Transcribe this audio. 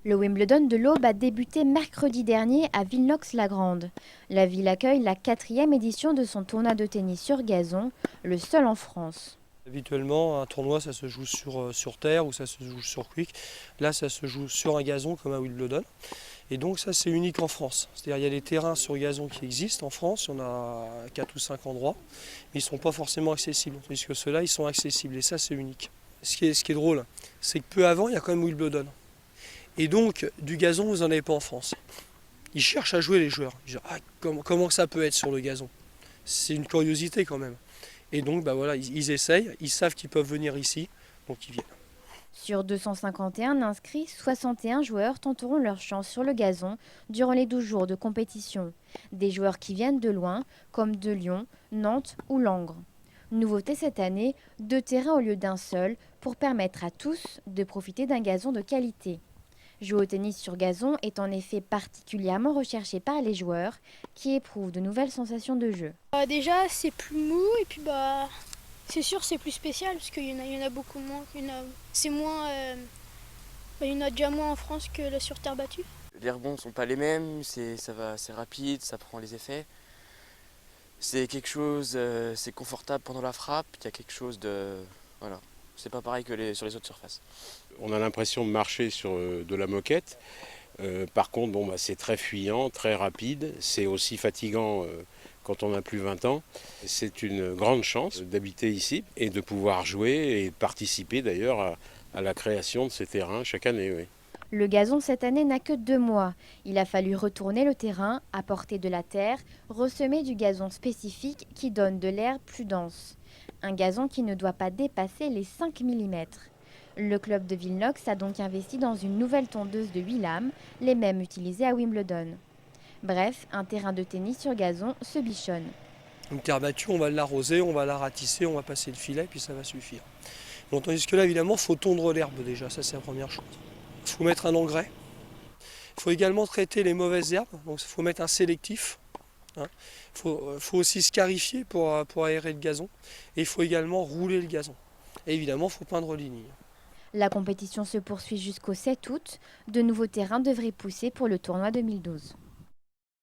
Le Wimbledon de l'Aube a débuté mercredi dernier à Villeneuve-la-Grande. La ville accueille la 4e édition de son tournoi de tennis sur gazon, le seul en France. Habituellement, un tournoi, ça se joue sur terre ou ça se joue sur quick. Là, ça se joue sur un gazon comme à Wimbledon. Et donc ça, c'est unique en France. C'est-à-dire il y a des terrains sur gazon qui existent en France, il y en a 4 ou 5 endroits, mais ils ne sont pas forcément accessibles, puisque ceux-là, ils sont accessibles. Et ça, c'est unique. Ce qui est drôle, c'est que peu avant, il y a quand même Wimbledon. Et donc, du gazon, vous n'en avez pas en France. Ils cherchent à jouer les joueurs. Ils disent, ah, comment ça peut être sur le gazon? C'est une curiosité quand même. Et donc, bah voilà, ils essayent, ils savent qu'ils peuvent venir ici, donc ils viennent. Sur 251 inscrits, 61 joueurs tenteront leur chance sur le gazon durant les 12 jours de compétition. Des joueurs qui viennent de loin, comme de Lyon, Nantes ou Langres. Nouveauté cette année, 2 terrains au lieu d'un seul pour permettre à tous de profiter d'un gazon de qualité. Jouer au tennis sur gazon est en effet particulièrement recherché par les joueurs qui éprouvent de nouvelles sensations de jeu. Déjà, c'est plus mou et puis c'est sûr c'est plus spécial parce qu'il y en a beaucoup moins. C'est moins, il y en a déjà moins en France que sur terre battue. Les rebonds ne sont pas les mêmes, c'est rapide, ça prend les effets. C'est quelque chose, c'est confortable pendant la frappe, il y a quelque chose de... Voilà, c'est pas pareil que sur les autres surfaces. On a l'impression de marcher sur de la moquette. Par contre, c'est très fuyant, très rapide. C'est aussi fatigant quand on a plus 20 ans. C'est une grande chance d'habiter ici et de pouvoir jouer et participer d'ailleurs à la création de ces terrains chaque année. Oui. Le gazon cette année n'a que 2 mois. Il a fallu retourner le terrain, apporter de la terre, ressemer du gazon spécifique qui donne de l'herbe plus dense. Un gazon qui ne doit pas dépasser les 5 mm. Le club de Villeneuve a donc investi dans une nouvelle tondeuse de 8 lames, les mêmes utilisées à Wimbledon. Bref, un terrain de tennis sur gazon se bichonne. Une terre battue, on va l'arroser, on va la ratisser, on va passer le filet, puis ça va suffire. Donc, tandis que là, évidemment, il faut tondre l'herbe déjà, ça c'est la première chose. Il faut mettre un engrais. Il faut également traiter les mauvaises herbes, donc il faut mettre un sélectif. Il faut aussi scarifier pour aérer le gazon. Et il faut également rouler le gazon. Et évidemment, il faut peindre les lignes. La compétition se poursuit jusqu'au 7 août. De nouveaux terrains devraient pousser pour le tournoi 2012.